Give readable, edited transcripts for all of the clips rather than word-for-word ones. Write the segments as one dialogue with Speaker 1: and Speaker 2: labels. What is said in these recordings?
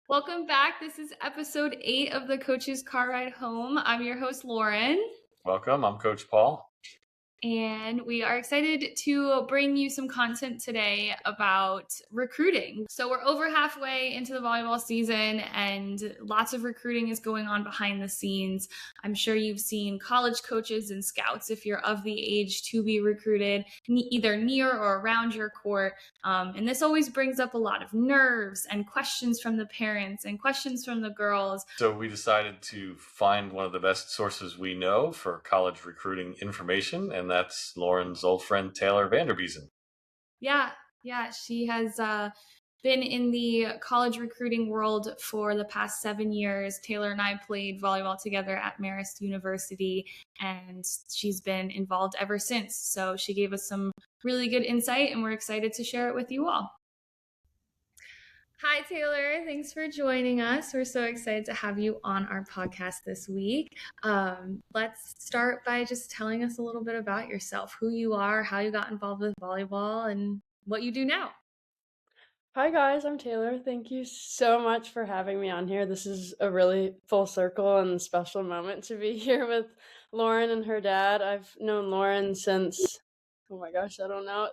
Speaker 1: Welcome back. This is episode 8 of the Coach's Car Ride Home. I'm your host, Lauren,
Speaker 2: Welcome. I'm Coach Paul.
Speaker 1: and we are excited to bring you some content today about recruiting. So we're over halfway into the volleyball season, and lots of recruiting is going on behind the scenes. I'm sure you've seen college coaches and scouts, if you're of the age to be recruited, either near or around your court. And this always brings up a lot of nerves and questions from the parents and questions from the girls.
Speaker 2: So we decided to find one of the best sources we know for college recruiting information, and that's Lauren's old friend Taylor Vanderbiesen.
Speaker 1: Yeah, she has been in the college recruiting world for the past 7 years. Taylor and I played volleyball together at Marist University, and she's been involved ever since. So she gave us some really good insight, and we're excited to share it with you all. Hi, Taylor. Thanks for joining us. We're so excited to have you on our podcast this week. Let's start by just telling us a little bit about yourself, who you are, how you got involved with volleyball, and what you do now.
Speaker 3: Hi guys, I'm Taylor. Thank you so much for having me on here. This is a really full circle and special moment to be here with Lauren and her dad. I've known Lauren since, oh my gosh, I don't know,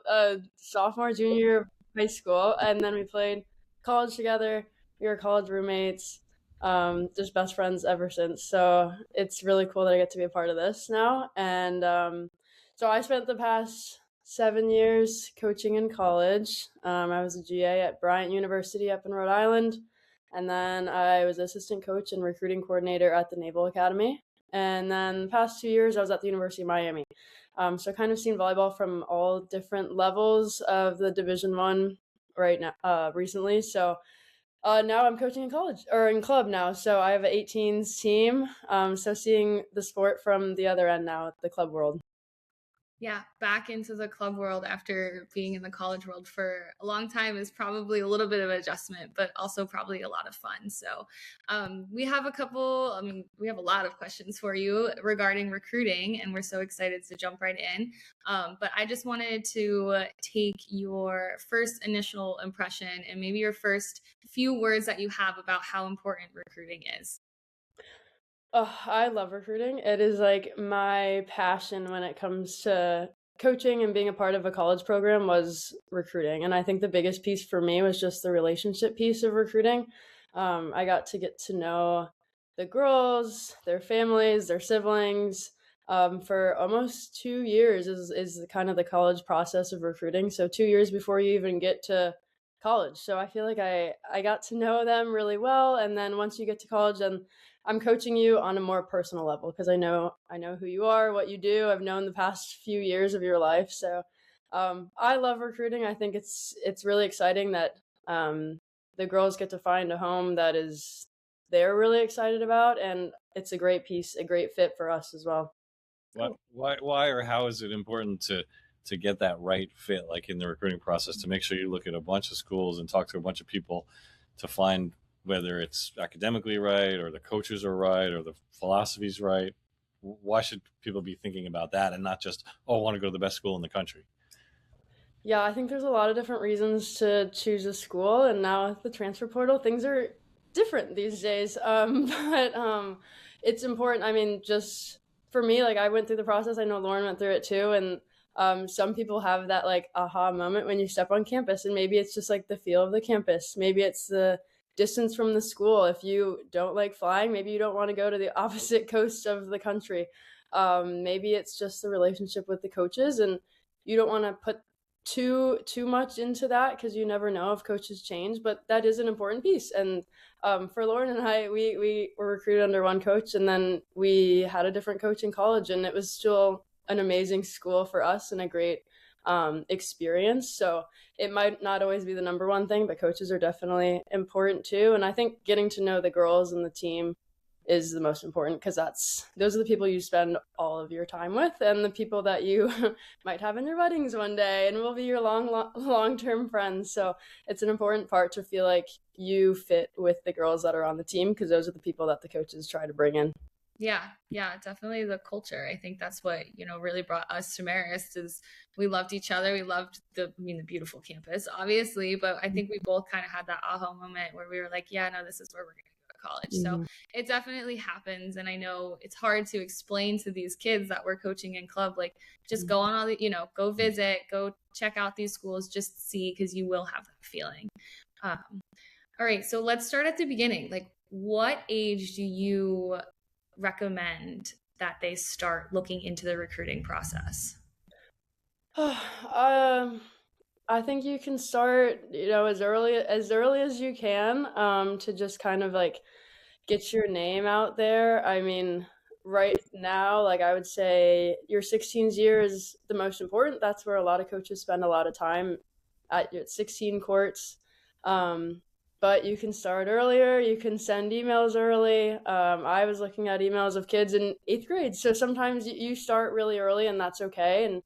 Speaker 3: sophomore, junior year of high school, and then we played college together. We were college roommates, just best friends ever since. So it's really cool that I get to be a part of this now. And so I spent the past 7 years coaching in college. I was a GA at Bryant University up in Rhode Island, and then I was assistant coach and recruiting coordinator at the Naval Academy. And then the past 2 years, I was at the University of Miami. So kind of seen volleyball from all different levels of the Division I right now, recently. So now I'm coaching in college or in club now. So I have an 18s team. So seeing the sport from the other end now, the club world.
Speaker 1: Yeah, back into the club world after being in the college world for a long time is probably a little bit of an adjustment, but also probably a lot of fun. So we have we have a lot of questions for you regarding recruiting, and we're so excited to jump right in. But I just wanted to take your first initial impression and maybe your first few words that you have about how important recruiting is.
Speaker 3: Oh, I love recruiting. It is like my passion when it comes to coaching and being a part of a college program was recruiting. And I think the biggest piece for me was just the relationship piece of recruiting. I got to get to know the girls, their families, their siblings. For almost 2 years is kind of the college process of recruiting. So 2 years before you even get to college. So I feel like I got to know them really well. And then once you get to college, then I'm coaching you on a more personal level because I know who you are, what you do. I've known the past few years of your life. So I love recruiting. I think it's really exciting that the girls get to find a home that is they're really excited about, and it's a great piece, a great fit for us as well.
Speaker 2: Why or how is it important to get that right fit, like in the recruiting process, to make sure you look at a bunch of schools and talk to a bunch of people to find whether it's academically right or the coaches are right or the philosophy's right? Why should people be thinking about that and not just, oh, I want to go to the best school in the country?
Speaker 3: Yeah, I think there's a lot of different reasons to choose a school, and now with the transfer portal, things are different these days. But it's important. I mean, just for me, like I went through the process. I know Lauren went through it too, and some people have that like aha moment when you step on campus, and maybe it's just like the feel of the campus. Maybe it's the distance from the school. If you don't like flying, maybe you don't want to go to the opposite coast of the country. Maybe it's just the relationship with the coaches, and you don't want to put too much into that because you never know if coaches change, but that is an important piece. And for Lauren and I, we were recruited under one coach, and then we had a different coach in college, and it was still an amazing school for us and a great experience. So it might not always be the number one thing, but coaches are definitely important too. And I think getting to know the girls and the team is the most important because those are the people you spend all of your time with, and the people that you might have in your weddings one day and will be your long-term friends. So it's an important part to feel like you fit with the girls that are on the team because those are the people that the coaches try to bring in.
Speaker 1: Yeah, definitely the culture. I think that's what, really brought us to Marist is we loved each other. We loved the beautiful campus, obviously, but I think we both kind of had that aha moment where we were like, yeah, no, this is where we're going to go to college. So it definitely happens. And I know it's hard to explain to these kids that we're coaching in club, like just go on all the, go visit, go check out these schools, just see, because you will have that feeling. All right. So let's start at the beginning. Like, what age do you recommend that they start looking into the recruiting process?
Speaker 3: I think you can start, as early as you can, to just kind of like get your name out there. I mean, right now, like I would say your 16th year is the most important. That's where a lot of coaches spend a lot of time at your 16 courts. But you can start earlier. You can send emails early. I was looking at emails of kids in 8th grade. So sometimes you start really early, and that's okay. And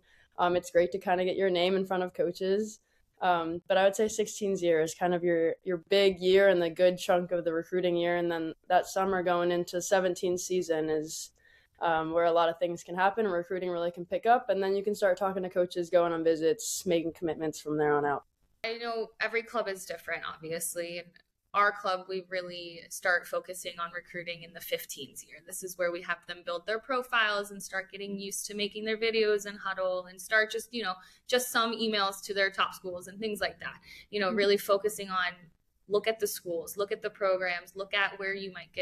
Speaker 3: it's great to kind of get your name in front of coaches. But I would say 16th year is kind of your big year and the good chunk of the recruiting year. And then that summer going into 17th season is where a lot of things can happen and recruiting really can pick up. And then you can start talking to coaches, going on visits, making commitments from there on out.
Speaker 1: I know every club is different, obviously. And our club, we really start focusing on recruiting in the 15th year. This is where we have them build their profiles and start getting used to making their videos and huddle and start just some emails to their top schools and things like that. Really focusing on look at the schools, look at the programs, look at where you might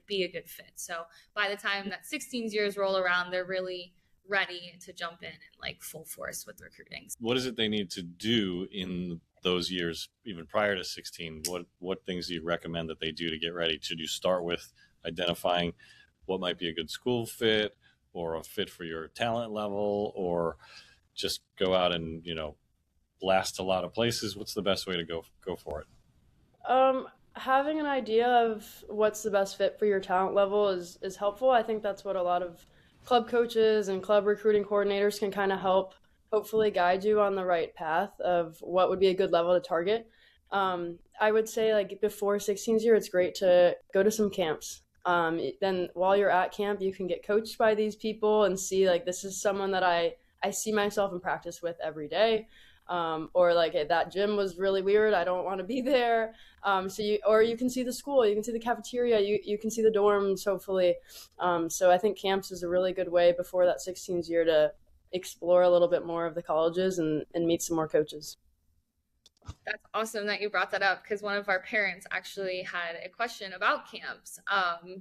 Speaker 1: be a good fit. So by the time that 16 years roll around, they're really ready to jump in and full force with recruiting.
Speaker 2: What is it they need to do in those years, even prior to 16? What things do you recommend that they do to get ready? Should you start with identifying what might be a good school fit or a fit for your talent level, or just go out and blast a lot of places? What's the best way to go for it?
Speaker 3: Having an idea of what's the best fit for your talent level is helpful. I think that's what a lot of club coaches and club recruiting coordinators can kind of help hopefully guide you on the right path of what would be a good level to target. I would say before 16th year, it's great to go to some camps. Then while you're at camp, you can get coached by these people and see this is someone that I see myself in practice with every day. Or hey, that gym was really weird, I don't want to be there. Or you can see the school, you can see the cafeteria, you can see the dorms, hopefully. So I think camps is a really good way before that 16th year to explore a little bit more of the colleges and meet some more coaches.
Speaker 1: That's awesome that you brought that up, because one of our parents actually had a question about camps.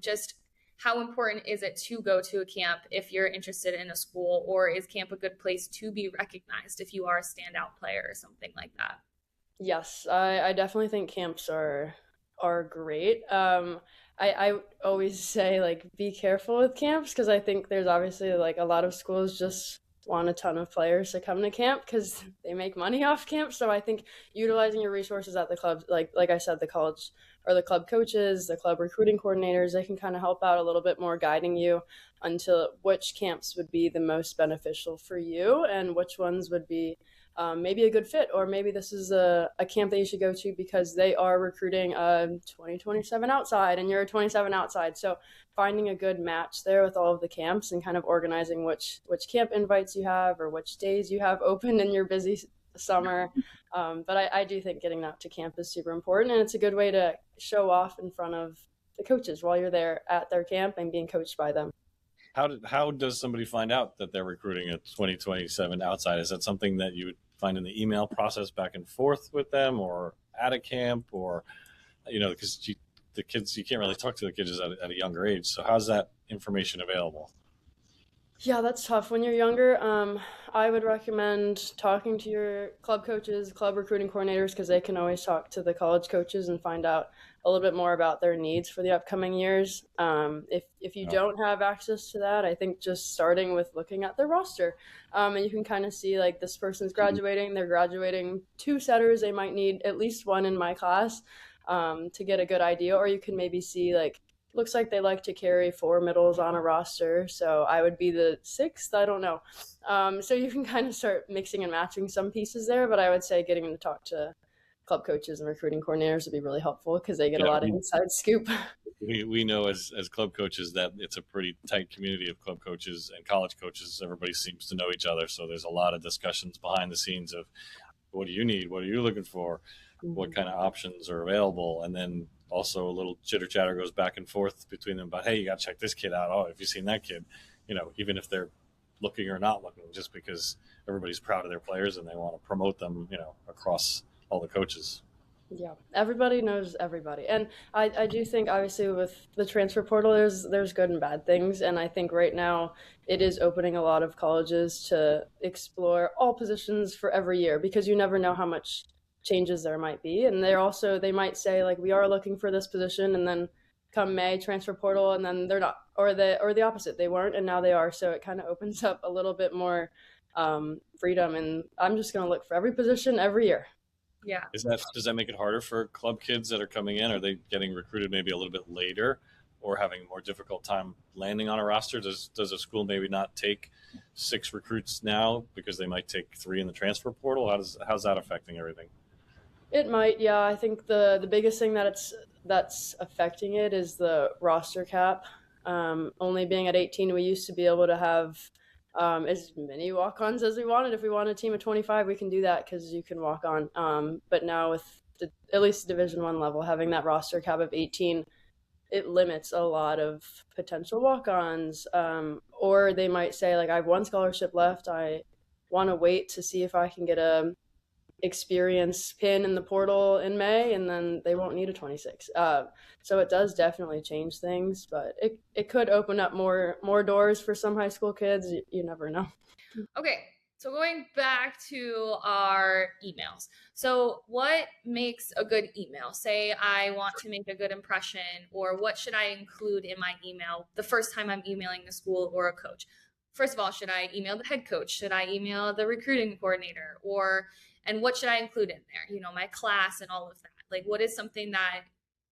Speaker 1: Just how important is it to go to a camp if you're interested in a school, or is camp a good place to be recognized if you are a standout player or something like that?
Speaker 3: Yes, I definitely think camps are great. I always say be careful with camps, because I think there's obviously a lot of schools just want a ton of players to come to camp because they make money off camp. So I think utilizing your resources at the club, like I said, the college or the club coaches, the club recruiting coordinators, they can kind of help out a little bit more, guiding you until which camps would be the most beneficial for you and which ones would be maybe a good fit, or maybe this is a camp that you should go to because they are recruiting a 2027 outside and you're a 27 outside. So finding a good match there with all of the camps and kind of organizing which camp invites you have or which days you have open in your busy summer. But I do think getting out to camp is super important, and it's a good way to show off in front of the coaches while you're there at their camp and being coached by them.
Speaker 2: How does somebody find out that they're recruiting a 2027 outside? Is that something that you would find in the email process back and forth with them, or at a camp, or because the kids, you can't really talk to the kids at a younger age. So how's that information available?
Speaker 3: Yeah, that's tough. When you're younger, I would recommend talking to your club coaches, club recruiting coordinators, because they can always talk to the college coaches and find out a little bit more about their needs for the upcoming years. If you don't have access to that, I think just starting with looking at their roster, and you can kind of see this person's graduating, they're graduating 2 setters, they might need at least 1 in my class to get a good idea, or you can maybe see looks like they like to carry 4 middles on a roster, so I would be the 6th, I don't know. So you can kind of start mixing and matching some pieces there, but I would say getting to talk to club coaches and recruiting coordinators would be really helpful because they get a
Speaker 2: Yeah,
Speaker 3: lot of inside scoop.
Speaker 2: we know as club coaches that it's a pretty tight community of club coaches and college coaches. Everybody seems to know each other, so there's a lot of discussions behind the scenes of what do you need, what are you looking for, what kind of options are available, and then also a little chitter chatter goes back and forth between them about, hey, you got to check this kid out. Oh, have you seen that kid? Even if they're looking or not looking, just because everybody's proud of their players and they want to promote them, across all the coaches.
Speaker 3: Yeah, everybody knows everybody. And I do think obviously with the transfer portal there's good and bad things, and I think right now it is opening a lot of colleges to explore all positions for every year because you never know how much changes there might be. And they might say like we are looking for this position, and then come May transfer portal and then they're not, or the opposite, they weren't and now they are. So it kind of opens up a little bit more freedom, and I'm just going to look for every position every year.
Speaker 1: Yeah.
Speaker 2: Does that make it harder for club kids that are coming in? Are they getting recruited maybe a little bit later or having a more difficult time landing on a roster? Does a school maybe not take 6 recruits now because they might take 3 in the transfer portal? How's that affecting everything?
Speaker 3: It might, yeah. I think the biggest thing that's affecting it is the roster cap. Only being at 18, we used to be able to have as many walk-ons as we wanted. If we want a team of 25, we can do that because you can walk on. But now with at least the Division I level, having that roster cap of 18, it limits a lot of potential walk-ons. Or they might say, like, I have 1 scholarship left. I want to wait to see if I can get a experience pin in the portal in May, and then they won't need a 26. So it does definitely change things, but it could open up more doors for some high school kids. You never know.
Speaker 1: Okay, so going back to our emails. So what makes a good email? Say I want to make a good impression, or what should I include in my email the first time I'm emailing the school or a coach? First of all, should I email the head coach? Should I email the recruiting coordinator? And what should I include in there? My class and all of that. Like, what is something that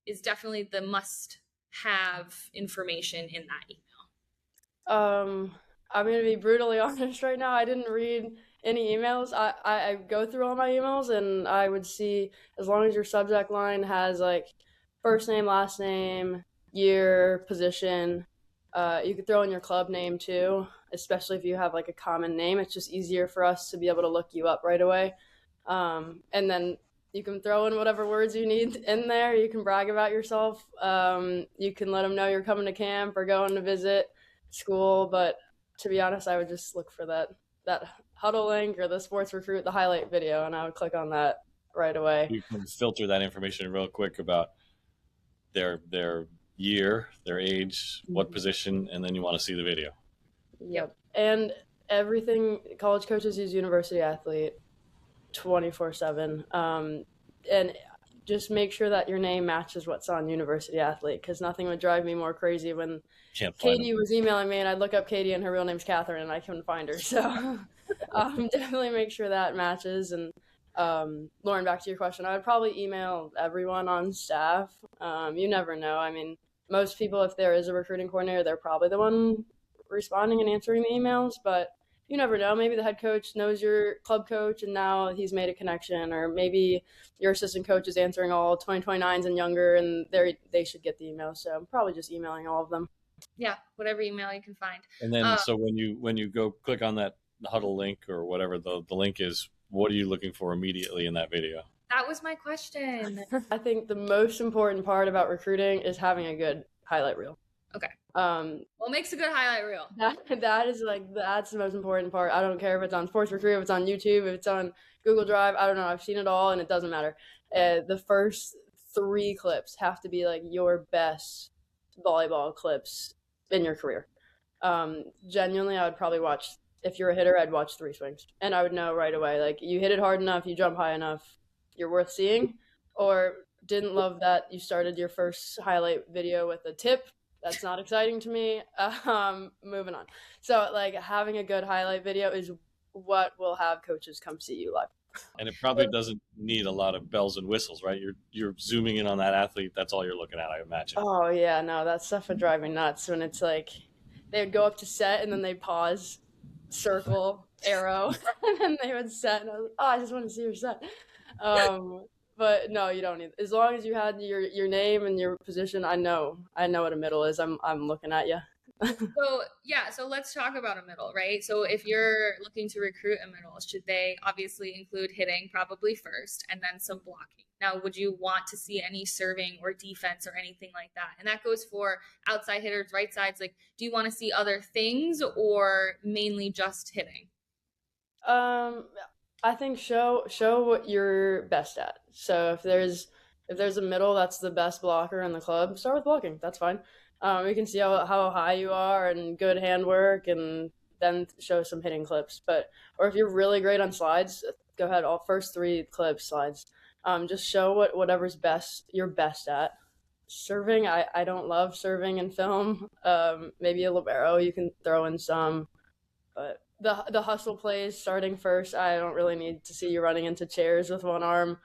Speaker 1: is definitely the must-have information in that email?
Speaker 3: I'm going to be brutally honest right now. I didn't read any emails. I go through all my emails, and I would see, as long as your subject line has, like, first name, last name, year, position. You could throw in your club name, too, especially if you have, like, a common name. It's just easier for us to be able to look you up right away. And then you can throw in whatever words you need in there. You can brag about yourself. You can let them know you're coming to camp or going to visit school. But to be honest, I would just look for that huddle link or the sports recruit, the highlight video, and I would click on that right away.
Speaker 2: You can filter that information real quick about their year, their age, what position, and then you want to see the video.
Speaker 3: Yep. And everything, college coaches use University Athlete 24/7, and just make sure that your name matches what's on University Athlete, because nothing would drive me more crazy when Katie was emailing me and I'd look up Katie and her real name's Catherine and I couldn't find her. So definitely make sure that matches. And Lauren, back to your question, I would probably email everyone on staff. You never know. I mean, most people, if there is a recruiting coordinator, they're probably the one responding and answering the emails, but you never know. Maybe the head coach knows your club coach and now he's made a connection, or maybe your assistant coach is answering all 2029s and younger and they should get the email. So I'm probably just emailing all of them.
Speaker 1: Yeah, whatever email you can find.
Speaker 2: And then so when you go click on that huddle link or whatever the link is, what are you looking for immediately in that video?
Speaker 1: That was my question.
Speaker 3: I think the most important part about recruiting is having a good highlight reel.
Speaker 1: Okay. What makes a good highlight reel?
Speaker 3: That's the most important part. I don't care if it's on Sports Recruit, if it's on YouTube, if it's on Google Drive. I don't know. I've seen it all, and it doesn't matter. The first 3 clips have to be like your best volleyball clips in your career. Genuinely, I would probably watch. If you're a hitter, I'd watch 3 swings, and I would know right away. Like, you hit it hard enough, you jump high enough, you're worth seeing. Or didn't love that you started your first highlight video with a tip. That's not exciting to me. Moving on. So, like, having a good highlight video is what will have coaches come see you live.
Speaker 2: And it probably doesn't need a lot of bells and whistles, right? You're zooming in on that athlete. That's all you're looking at, I imagine.
Speaker 3: Oh, yeah. No, that stuff would drive me nuts when it's like they would go up to set and then they'd pause, circle, arrow, and then they would set. And I was like, I just want to see your set. But no, you don't need. As long as you had your name and your position, I know what a middle is. I'm looking at you.
Speaker 1: So yeah, so let's talk about a middle, right? So if you're looking to recruit a middle, should they obviously include hitting probably first and then some blocking? Now, would you want to see any serving or defense or anything like that? And that goes for outside hitters, right sides. Like, do you want to see other things or mainly just hitting?
Speaker 3: I think show what you're best at. So if there's a middle that's the best blocker in the club, start with blocking. That's fine. We can see how high you are and good handwork, and then show some hitting clips. Or if you're really great on slides, go ahead. All first 3 clips slides. Just show whatever's you're best at. Serving, I don't love serving in film. Maybe a libero you can throw in some, but the hustle plays starting first. I don't really need to see you running into chairs with one arm.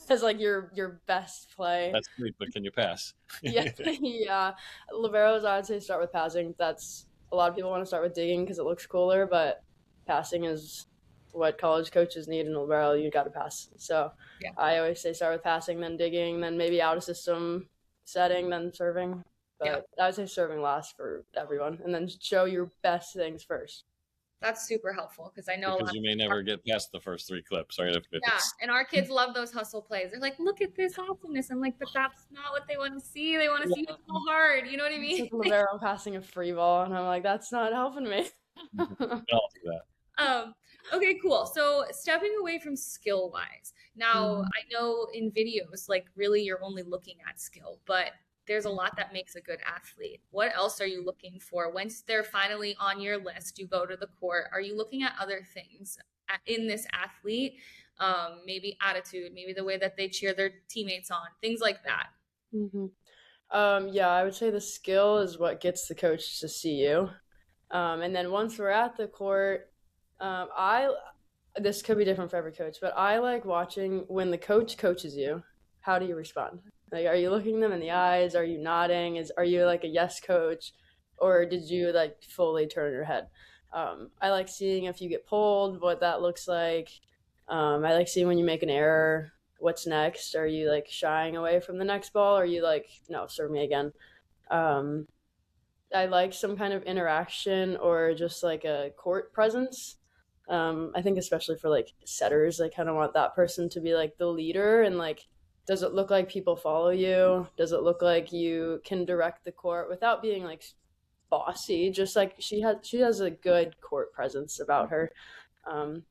Speaker 3: As like your best play.
Speaker 2: That's great, but can you pass?
Speaker 3: Yeah. Liberos, I would say start with passing. That's a lot of people want to start with digging because it looks cooler, but passing is what college coaches need in a libero. You got to pass. So yeah. I always say start with passing, then digging, then maybe out of system setting, then serving. But I would say serving last for everyone, and then show your best things first.
Speaker 1: That's super helpful because I know
Speaker 2: because you may never get past the first 3 clips, right?
Speaker 1: And our kids love those hustle plays. They're like, "Look at this awesomeness!" I'm like, "But that's not what they want to see. They want to see you go hard." You know what I mean?
Speaker 3: It's like libero passing a free ball, and I'm like, "That's not helping me."
Speaker 2: I'll do that.
Speaker 1: Okay, cool. So stepping away from skill wise, now I know in videos, like really you're only looking at skill, but there's a lot that makes a good athlete. What else are you looking for? Once they're finally on your list, you go to the court. Are you looking at other things in this athlete? Maybe attitude, maybe the way that they cheer their teammates on, things like that.
Speaker 3: Yeah, I would say the skill is what gets the coach to see you. And then once we're at the court, this could be different for every coach, but I like watching when the coach coaches you. How do you respond? Like, are you looking them in the eyes? Are you nodding? Are you like a yes coach, or did you like fully turn your head? I like seeing if you get pulled, what that looks like. I like seeing when you make an error, what's next? Are you like shying away from the next ball? Or are you like, no, serve me again? I like some kind of interaction or just like a court presence. I think especially for like setters, I kind of want that person to be like the leader and like, does it look like people follow you? Does it look like you can direct the court without being like bossy? Just like she has a good court presence about her.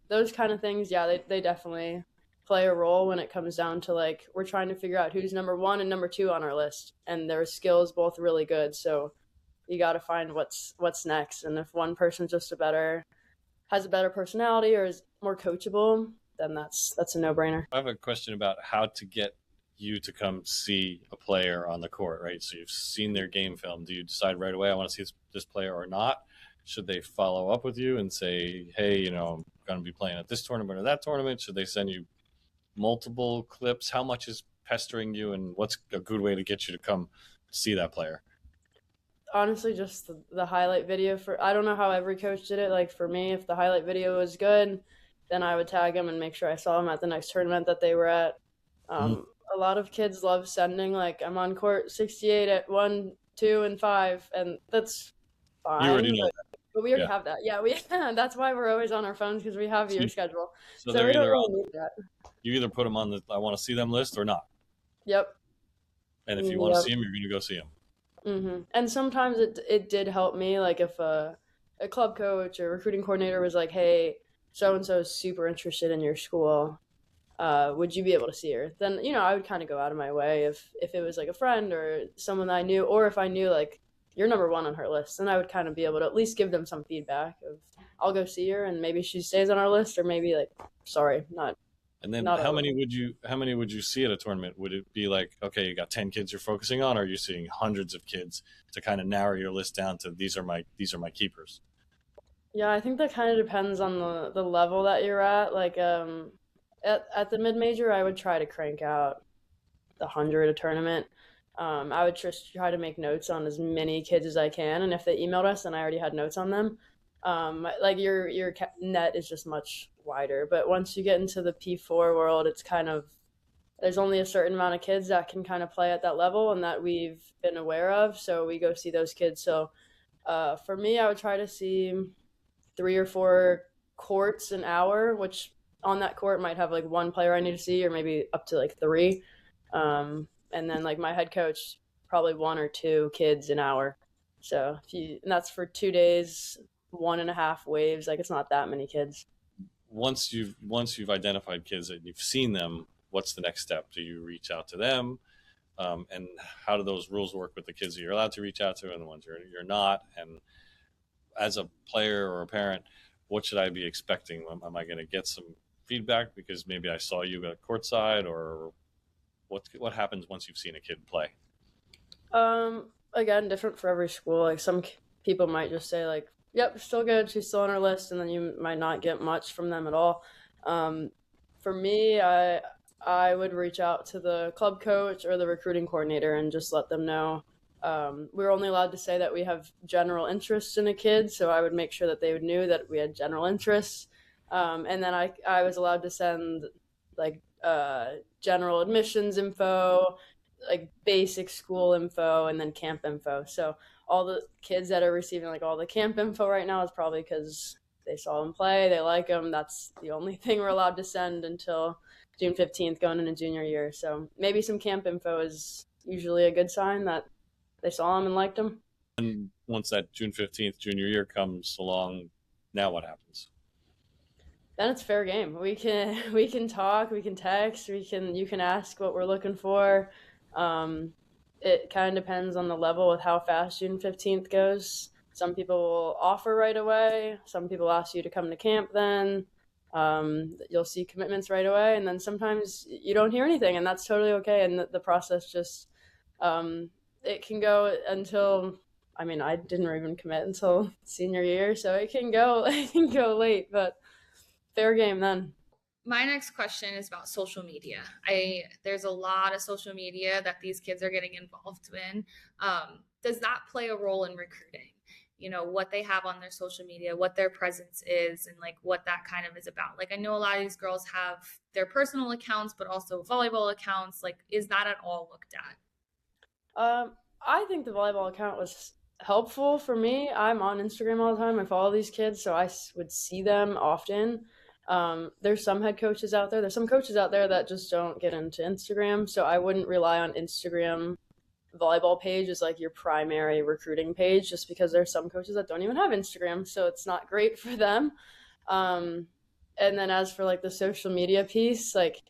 Speaker 3: Those kind of things, yeah, they definitely play a role when it comes down to like we're trying to figure out who's number 1 and number 2 on our list, and their skills both really good. So you got to find what's next, and if one person just has a better personality or is more coachable, then that's a no-brainer.
Speaker 2: I have a question about how to get you to come see a player on the court, right? So you've seen their game film. Do you decide right away, I want to see this player or not? Should they follow up with you and say, hey, I'm going to be playing at this tournament or that tournament? Should they send you multiple clips? How much is pestering you, and what's a good way to get you to come see that player?
Speaker 3: Honestly, just the highlight video. I don't know how every coach did it. Like for me, if the highlight video was good, then I would tag them and make sure I saw them at the next tournament that they were at. A lot of kids love sending, like, I'm on court 68 at 1, 2, and 5, and that's fine.
Speaker 2: You already know that.
Speaker 3: But we already have that. Yeah, that's why we're always on our phones, because we have your schedule.
Speaker 2: So they're either you either put them on the I want to see them list or not.
Speaker 3: Yep.
Speaker 2: And if you want to see them, you're going to go see them.
Speaker 3: And sometimes it did help me, like if a club coach or recruiting coordinator was like, hey, so-and-so is super interested in your school. Would you be able to see her? Then, I would kind of go out of my way if it was like a friend or someone that I knew, or if I knew like you're number 1 on her list, then I would kind of be able to at least give them some feedback of I'll go see her and maybe she stays on our list, or maybe like, sorry, not.
Speaker 2: And then how many would you see at a tournament? Would it be like, okay, you got 10 kids you're focusing on, or are you seeing hundreds of kids to kind of narrow your list down to these are my keepers?
Speaker 3: Yeah, I think that kind of depends on the level that you're at. Like, at the mid-major, I would try to crank out the 100 a tournament. I would just try to make notes on as many kids as I can, and if they emailed us, then I already had notes on them. Like your net is just much wider, but once you get into the P4 world, it's kind of there's only a certain amount of kids that can kind of play at that level and that we've been aware of. So we go see those kids. So for me, I would try to see 3 or 4 courts an hour, which on that court might have like one player I need to see, or maybe up to like 3. And then like my head coach, probably 1 or 2 kids an hour. So and that's for 2 days, 1.5 waves. Like it's not that many kids.
Speaker 2: Once you've identified kids and you've seen them, what's the next step? Do you reach out to them? And how do those rules work with the kids that you're allowed to reach out to and the ones you're not? And as a player or a parent, what should I be expecting? Am I going to get some feedback because maybe I saw you at courtside, or what happens once you've seen a kid play?
Speaker 3: Again, different for every school. Like some people might just say like, yep, still good, she's still on our list, and then you might not get much from them at all. For me, I would reach out to the club coach or the recruiting coordinator and just let them know. We're only allowed to say that we have general interest in a kid, so I would make sure that they knew that we had general interests. And then I was allowed to send like general admissions info, like basic school info, and then camp info. So all the kids that are receiving like all the camp info right now is probably because they saw them play, they like them. That's the only thing we're allowed to send until June 15th going into junior year. So maybe some camp info is usually a good sign that they saw them and liked them.
Speaker 2: And once that June 15th junior year comes along, now what happens?
Speaker 3: Then it's fair game. We can talk, we can text, you can ask what we're looking for. It kind of depends on the level with how fast June 15th goes. Some people will offer right away. Some people ask you to come to camp then. You'll see commitments right away, and then sometimes you don't hear anything, and that's totally okay. And the process just, it can go until, I didn't even commit until senior year, so it can go late, but fair game then.
Speaker 1: My next question is about social media. There's a lot of social media that these kids are getting involved in. Does that play a role in recruiting? You know, what they have on their social media, what their presence is, and like what that kind of is about. Like I know a lot of these girls have their personal accounts, but also volleyball accounts. Like, is that at all looked at?
Speaker 3: I think the volleyball account was helpful for me. I'm on Instagram all the time. I follow these kids, so I would see them often. There's some head coaches out there. There's some coaches out there that just don't get into Instagram. So I wouldn't rely on Instagram volleyball page as like your primary recruiting page, just because there's some coaches that don't even have Instagram. So it's not great for them. And then as for like the social media piece, like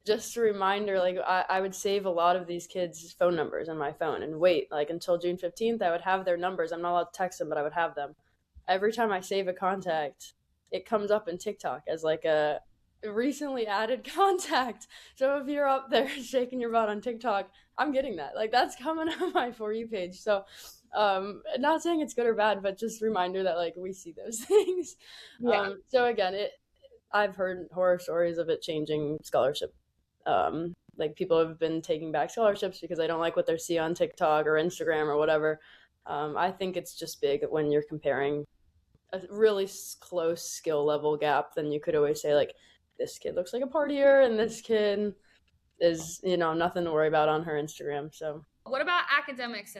Speaker 3: just a reminder, like I would save a lot of these kids' phone numbers in my phone and wait like until June 15th. I would have their numbers. I'm not allowed to text them, but I would have them. Every time I save a contact, it comes up in TikTok as like a recently added contact. So if you're up there shaking your butt on TikTok, I'm getting that. Like that's coming on my For You page. So not saying it's good or bad, but just reminder that like we see those things. Yeah. So again, I've heard horror stories of it changing scholarship. Like people have been taking back scholarships because they don't like what they see on TikTok or Instagram or whatever. I think it's just big when you're comparing a really close skill level gap. Then you could always say like, this kid looks like a partier and this kid is, nothing to worry about on her Instagram. So
Speaker 1: what about academics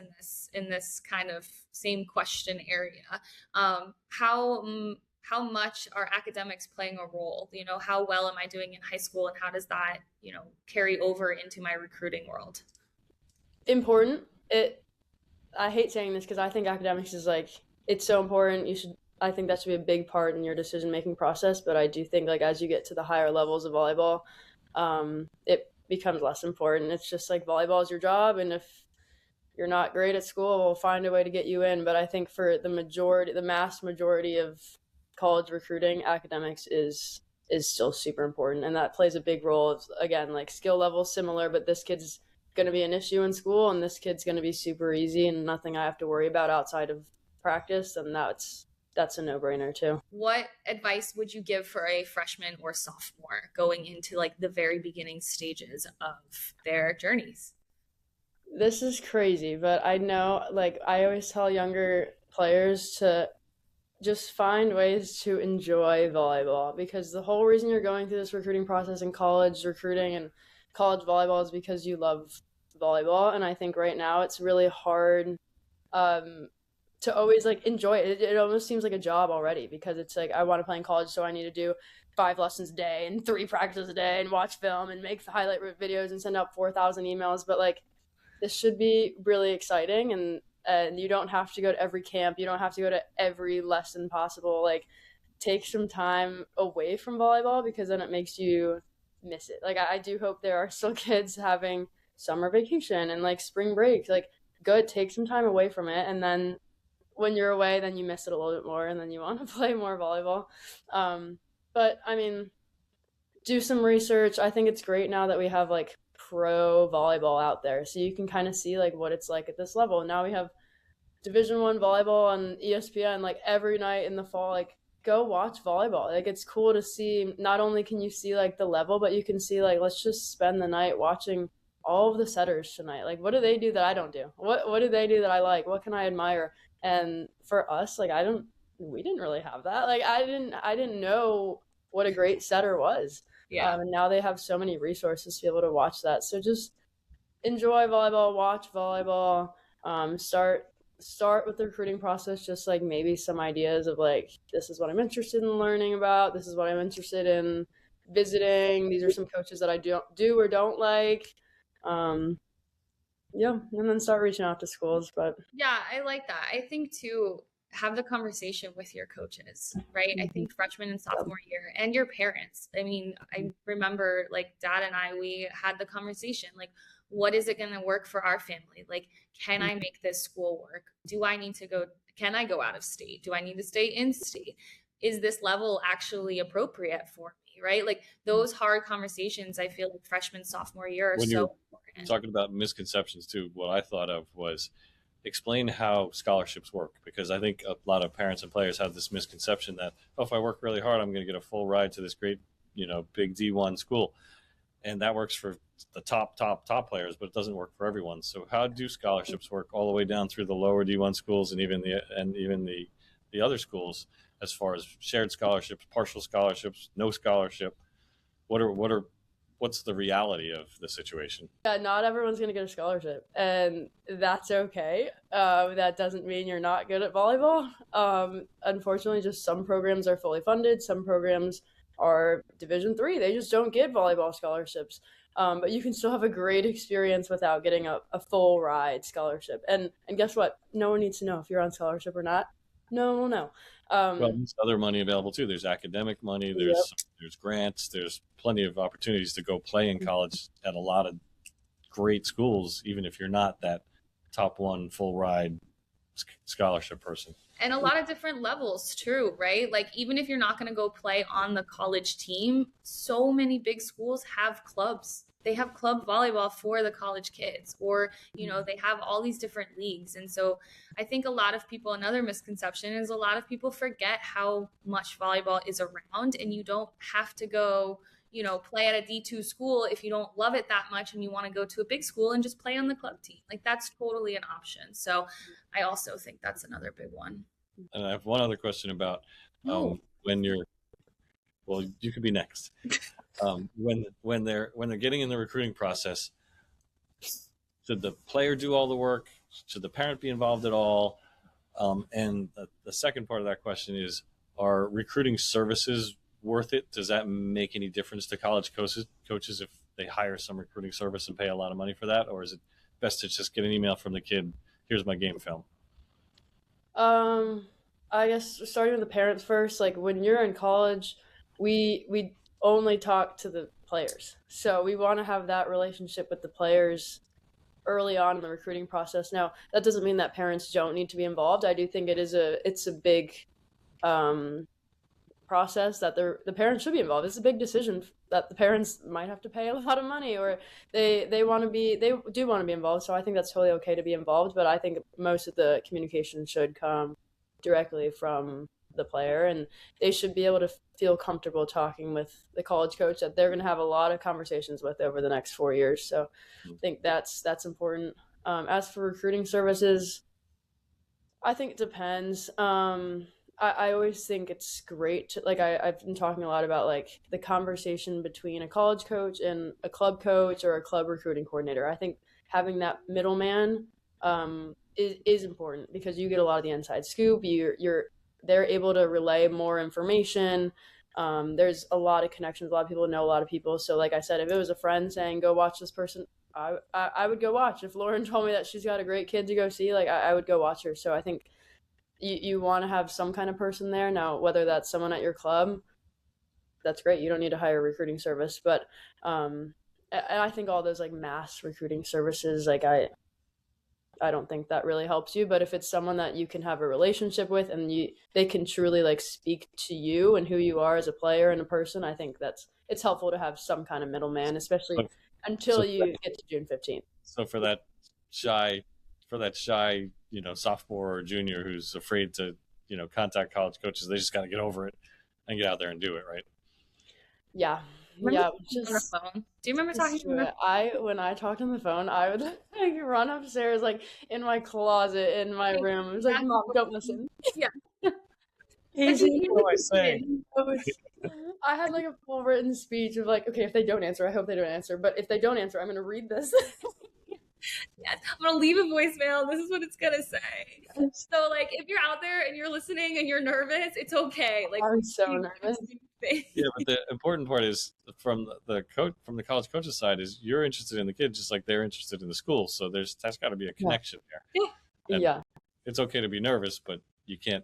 Speaker 1: in this kind of same question area? How much are academics playing a role? How well am I doing in high school, and how does that, carry over into my recruiting world?
Speaker 3: Important. I hate saying this because I think academics is like, it's so important. I think that should be a big part in your decision-making process, but I do think like as you get to the higher levels of volleyball, it becomes less important. It's just like volleyball is your job, and if you're not great at school, we'll find a way to get you in. But I think for the mass majority of college recruiting, academics is still super important, and that plays a big role. Again, like skill level similar, but this kid's going to be an issue in school, and this kid's going to be super easy and nothing I have to worry about outside of practice, and that's a no-brainer too.
Speaker 1: What advice would you give for a freshman or sophomore going into like the very beginning stages of their journeys?
Speaker 3: This is crazy, but I know, like I always tell younger players to just find ways to enjoy volleyball, because the whole reason you're going through this recruiting process in college recruiting and college volleyball is because you love volleyball. And I think right now it's really hard to always like enjoy it. It almost seems like a job already, because it's like, I want to play in college, so I need to do 5 lessons a day and 3 practices a day and watch film and make highlight videos and send out 4,000 emails. But like, this should be really exciting, and you don't have to go to every camp. You don't have to go to every lesson possible. Like, take some time away from volleyball, because then it makes you miss it. Like, I do hope there are still kids having summer vacation and like spring break. Like, good, take some time away from it, and then when you're away, then you miss it a little bit more, and then you want to play more volleyball. But I mean, do some research. I think it's great now that we have like pro volleyball out there, so you can kind of see like what it's like at this level. Now we have Division 1 volleyball on ESPN like every night in the fall. Like, go watch volleyball. Like, it's cool to see. Not only can you see like the level, but you can see like, let's just spend the night watching all of the setters tonight. Like, what do they do that I don't do? What do they do that I like? What can I admire? And for us, like, we didn't really have that. Like, I didn't know what a great setter was.
Speaker 1: Yeah.
Speaker 3: And now they have so many resources to be able to watch that. So just enjoy volleyball, watch volleyball, start with the recruiting process, just like maybe some ideas of like, this is what I'm interested in learning about. This is what I'm interested in visiting. These are some coaches that I do or don't like. Yeah, and then start reaching out to schools. But
Speaker 1: yeah, I like that. I think too, have the conversation with your coaches, right? I think freshman and sophomore year, and your parents. I mean, I remember like Dad and I, we had the conversation, like, what is it going to work for our family? Like, can I make this school work? Do I need to go? Can I go out of state? Do I need to stay in state? Is this level actually appropriate for me? Right? Like, those hard conversations, I feel like freshman, sophomore year are so important.
Speaker 2: Talking about misconceptions too, what I thought of was explain how scholarships work, because I think a lot of parents and players have this misconception that, oh, if I work really hard, I'm going to get a full ride to this great, big D1 school. And that works for the top players, but it doesn't work for everyone. So how do scholarships work all the way down through the lower D1 schools and even the other schools, as far as shared scholarships, partial scholarships, no scholarship? What's the reality of the situation?
Speaker 3: Yeah, not everyone's going to get a scholarship, and that's okay. That doesn't mean you're not good at volleyball. Unfortunately, just some programs are fully funded. Some programs are Division 3. They just don't give volleyball scholarships. But you can still have a great experience without getting a full ride scholarship. And guess what? No one needs to know if you're on scholarship or not. No one will know.
Speaker 2: Well, there's other money available too. There's academic money. There's grants. There's plenty of opportunities to go play in college at a lot of great schools, even if you're not that top one full ride scholarship person.
Speaker 1: And a lot of different levels too, right? Like, even if you're not going to go play on the college team, so many big schools have clubs. They have club volleyball for the college kids, or, they have all these different leagues. And so I think a lot of people, another misconception is a lot of people forget how much volleyball is around, and you don't have to go, play at a D2 school if you don't love it that much and you want to go to a big school and just play on the club team. Like, that's totally an option. So I also think that's another big one.
Speaker 2: And I have one other question about when you could be next. When they're getting in the recruiting process, should the player do all the work? Should the parent be involved at all? And the second part of that question is, are recruiting services worth it? Does that make any difference to college coaches if they hire some recruiting service and pay a lot of money for that? Or is it best to just get an email from the kid, here's my game film?
Speaker 3: I guess starting with the parents first, like, when you're in college, we only talk to the players. So we want to have that relationship with the players early on in the recruiting process. Now, that doesn't mean that parents don't need to be involved. I do think it's a big process that the parents should be involved. It's a big decision that the parents might have to pay a lot of money, or they do want to be involved. So I think that's totally okay to be involved, but I think most of the communication should come directly from the player, and they should be able to feel comfortable talking with the college coach that they're going to have a lot of conversations with over the next 4 years. So I think that's important. As for recruiting services, I think it depends. I always think it's great to, like, I've been talking a lot about like the conversation between a college coach and a club coach or a club recruiting coordinator. I think having that middleman is important because you get a lot of the inside scoop. They're able to relay more information. There's a lot of connections. A lot of people know a lot of people. So like I said, if it was a friend saying go watch this person, I would go watch. If Lauren told me that she's got a great kid to go see, like I would go watch her. So I think you want to have some kind of person there. Now, whether that's someone at your club, that's great. You don't need to hire a recruiting service, but and I think all those like mass recruiting services, like I don't think that really helps you. But if it's someone that you can have a relationship with and they can truly like speak to you and who you are as a player and a person, I think it's helpful to have some kind of middleman, especially until you get to June 15th.
Speaker 2: So for that shy, sophomore or junior who's afraid to, contact college coaches, they just got to get over it and get out there and do it, right?
Speaker 1: Yeah. On the phone. Do you remember talking to me?
Speaker 3: When I talked on the phone, I would like run upstairs, like in my closet in my room. It was like, Mom, don't listen.
Speaker 1: Yeah.
Speaker 2: Easy. What am I saying?
Speaker 3: I had like a full written speech of like, okay, if they don't answer, I hope they don't answer. But if they don't answer, I'm going to read this.
Speaker 1: Yes, I'm going to leave a voicemail. This is what it's going to say. So like, if you're out there and you're listening and you're nervous, it's okay. Like,
Speaker 3: I'm so nervous.
Speaker 2: Yeah, but the important part is from the college coach's side is you're interested in the kid just like they're interested in the school. So that's got to be a connection there.
Speaker 3: Yeah.
Speaker 2: It's okay to be nervous, but you can't,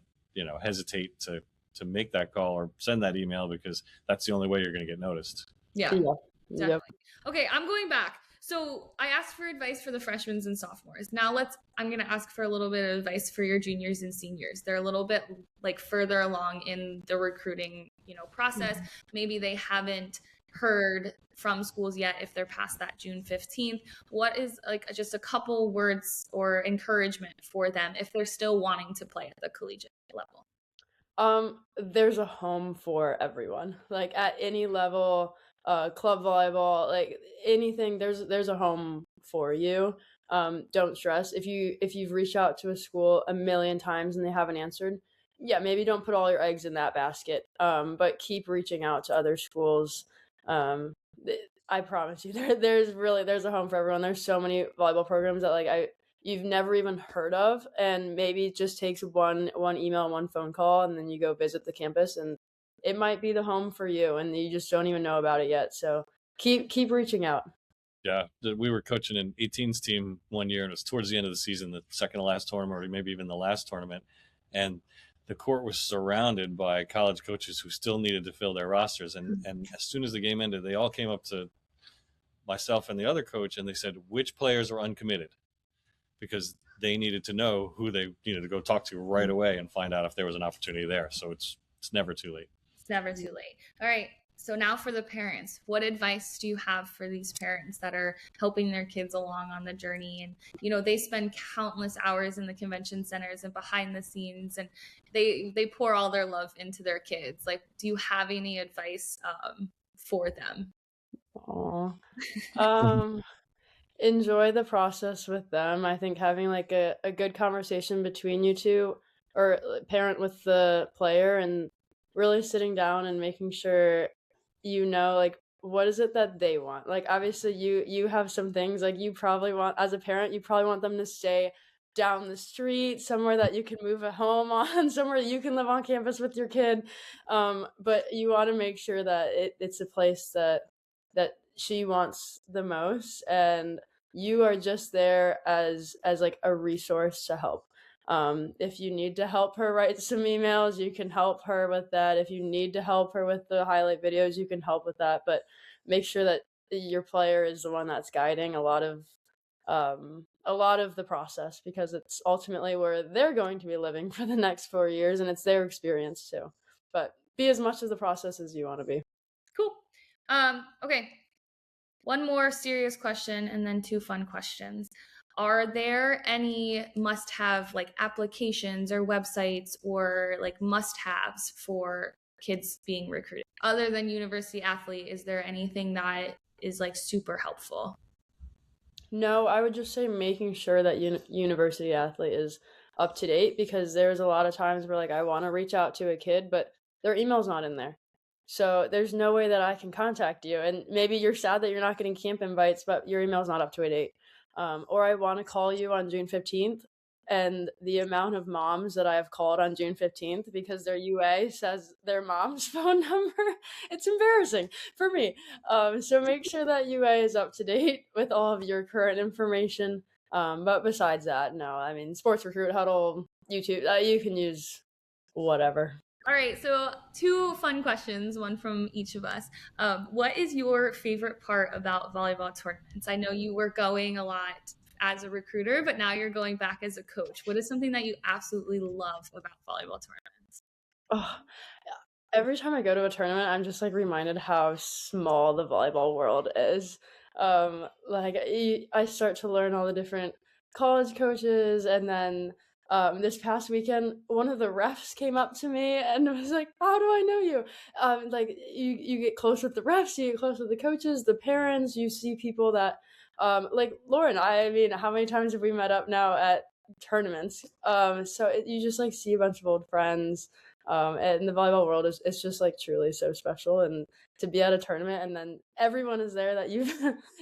Speaker 2: hesitate to make that call or send that email because that's the only way you're going to get noticed.
Speaker 1: Yeah. Definitely. Yep. Okay, I'm going back. So I asked for advice for the freshmen and sophomores. Now I'm going to ask for a little bit of advice for your juniors and seniors. They're a little bit like further along in the recruiting, process. Mm-hmm. Maybe they haven't heard from schools yet if they're past that June 15th. What is like just a couple words or encouragement for them if they're still wanting to play at the collegiate level?
Speaker 3: There's a home for everyone. Like at any level, club volleyball, like anything, there's a home for you. Don't stress if you've reached out to a school a million times and they haven't answered. Yeah, maybe don't put all your eggs in that basket. But keep reaching out to other schools. I promise you, there's a home for everyone. There's so many volleyball programs that you've never even heard of, and maybe it just takes one email, one phone call, and then you go visit the campus, and it might be the home for you, and you just don't even know about it yet. So keep reaching out.
Speaker 2: Yeah, we were coaching an 18s team one year, and it was towards the end of the season, the second to last tournament, or maybe even the last tournament, and the court was surrounded by college coaches who still needed to fill their rosters. And as soon as the game ended, they all came up to myself and the other coach, and they said which players were uncommitted because they needed to know who they needed to go talk to right away and find out if there was an opportunity there. So it's never too late.
Speaker 1: It's never too late. All right. So now for the parents, what advice do you have for these parents that are helping their kids along on the journey? And, they spend countless hours in the convention centers and behind the scenes, and they pour all their love into their kids. Like, do you have any advice for them?
Speaker 3: Enjoy the process with them. I think having like a good conversation between you two, or parent with the player, and really sitting down and making sure like what is it that they want. Like obviously you have some things like you probably want, as a parent, you probably want them to stay down the street somewhere that you can move a home on, somewhere you can live on campus with your kid, but you want to make sure that it's a place that she wants the most, and you are just there as like a resource to help. If you need to help her write some emails, you can help her with that. If you need to help her with the highlight videos, you can help with that. But make sure that your player is the one that's guiding a lot of the process, because it's ultimately where they're going to be living for the next 4 years, and it's their experience too. But be as much of the process as you want to be.
Speaker 1: Cool. Okay. One more serious question and then 2 fun questions. Are there any must-have like applications or websites or like must-haves for kids being recruited? Other than University Athlete, is there anything that is like super helpful?
Speaker 3: No, I would just say making sure that University Athlete is up to date, because there's a lot of times where like I want to reach out to a kid, but their email's not in there. So there's no way that I can contact you. And maybe you're sad that you're not getting camp invites, but your email's not up to date. Or I want to call you on June 15th. And the amount of moms that I have called on June 15th because their UA says their mom's phone number, it's embarrassing for me. So make sure that UA is up to date with all of your current information. But besides that, no, I mean, Sports Recruit Huddle, YouTube, you can use whatever.
Speaker 1: All right, so 2 fun questions, one from each of us. What is your favorite part about volleyball tournaments? I know you were going a lot as a recruiter, but now you're going back as a coach. What is something that you absolutely love about volleyball tournaments?
Speaker 3: Oh, every time I go to a tournament, I'm just like reminded how small the volleyball world is. Like I start to learn all the different college coaches, and then this past weekend, one of the refs came up to me and was like, "How do I know you?" Like you get close with the refs, you get close with the coaches, the parents. You see people that, like Lauren. I mean, how many times have we met up now at tournaments? You just like see a bunch of old friends. And the volleyball world is, it's just like truly so special, and to be at a tournament and then everyone is there that you've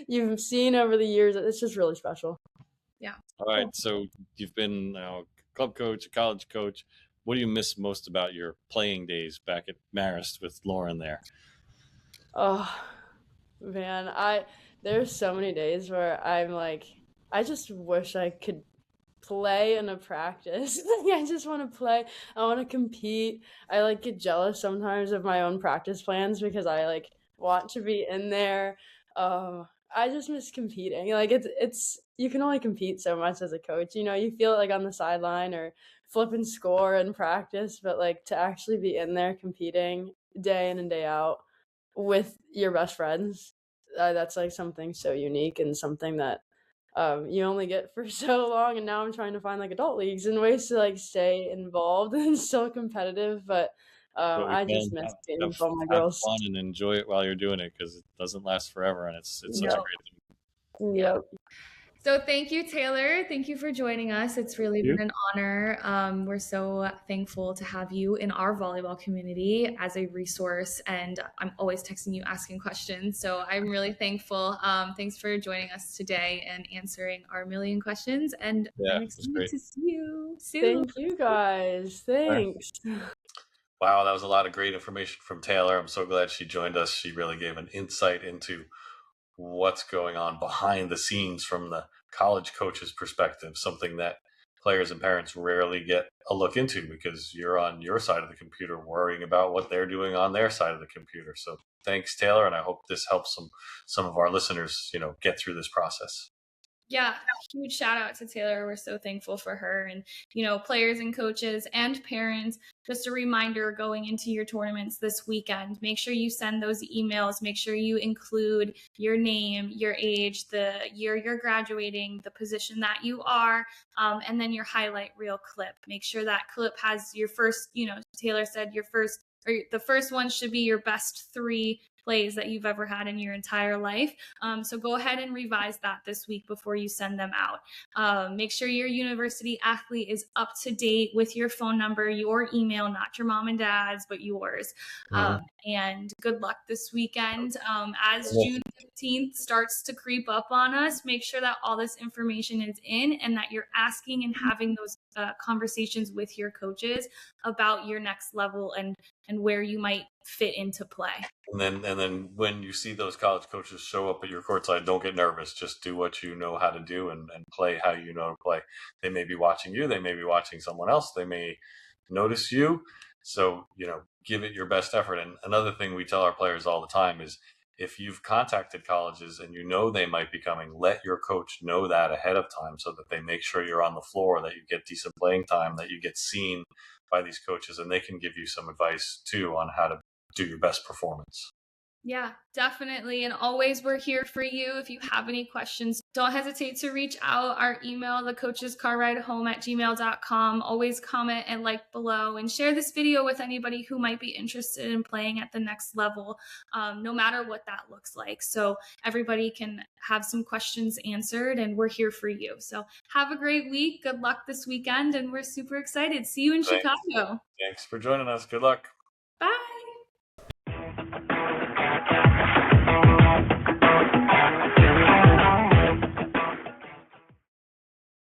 Speaker 3: you've seen over the years, it's just really special.
Speaker 1: Yeah.
Speaker 2: All right, so you've been a club coach, a college coach. What do you miss most about your playing days back at Marist with Lauren there?
Speaker 3: Oh man, there's so many days where I'm like, I just wish I could play in a practice. I just want to play. I want to compete. I like get jealous sometimes of my own practice plans because I like want to be in there. I just miss competing. Like it's you can only compete so much as a coach. You know, you feel it like on the sideline or flip and score in practice, but like to actually be in there competing day in and day out with your best friends, that's like something so unique and something that you only get for so long. And now I'm trying to find like adult leagues and ways to like stay involved and still competitive, but
Speaker 2: What we
Speaker 3: I just
Speaker 2: can
Speaker 3: miss being
Speaker 2: have,
Speaker 3: with all my
Speaker 2: have
Speaker 3: girls.
Speaker 2: fun and enjoy it while you're doing it, because it doesn't last forever, and it's such a
Speaker 3: Yep.
Speaker 2: great thing.
Speaker 3: Yep.
Speaker 1: So thank you, Taylor. Thank you for joining us. It's really
Speaker 2: You?
Speaker 1: been an honor. We're so thankful to have you in our volleyball community as a resource, and I'm always texting you asking questions. So I'm really thankful. Thanks for joining us today and answering our million questions. And
Speaker 2: Yeah,
Speaker 1: I'm
Speaker 2: it was
Speaker 1: excited
Speaker 2: great.
Speaker 1: to see you soon.
Speaker 3: Thank you guys. Thanks.
Speaker 2: Wow, that was a lot of great information from Taylor. I'm so glad she joined us. She really gave an insight into what's going on behind the scenes from the college coach's perspective, something that players and parents rarely get a look into because you're on your side of the computer worrying about what they're doing on their side of the computer. So thanks, Taylor, and I hope this helps some of our listeners, get through this process.
Speaker 1: Yeah, huge shout out to Taylor. We're so thankful for her, and players and coaches and parents. Just a reminder going into your tournaments this weekend, make sure you send those emails. Make sure you include your name, your age, the year you're graduating, the position that you are, and then your highlight reel clip. Make sure that clip has your first, Taylor said your first, or the first one should be your best 3 plays that you've ever had in your entire life. So go ahead and revise that this week before you send them out. Make sure your university athlete is up to date with your phone number, your email, not your mom and dad's, but yours. And good luck this weekend. As June 15th starts to creep up on us, make sure that all this information is in and that you're asking and having those conversations with your coaches about your next level and where you might fit into play.
Speaker 2: And then when you see those college coaches show up at your courtside, don't get nervous. Just do what you know how to do and play how you know to play. They may be watching you. They may be watching someone else. They may notice you. So, give it your best effort. And another thing we tell our players all the time is if you've contacted colleges and they might be coming, let your coach know that ahead of time so that they make sure you're on the floor, that you get decent playing time, that you get seen by these coaches, and they can give you some advice too on how to do your best performance.
Speaker 1: Yeah, definitely. And always, we're here for you. If you have any questions, don't hesitate to reach out. Our email, thecoachescarridehome@gmail.com. Always comment and like below, and share this video with anybody who might be interested in playing at the next level, no matter what that looks like. So everybody can have some questions answered, and we're here for you. So have a great week. Good luck this weekend. And we're super excited. See you in
Speaker 2: Thanks.
Speaker 1: Chicago.
Speaker 2: Thanks for joining us. Good luck.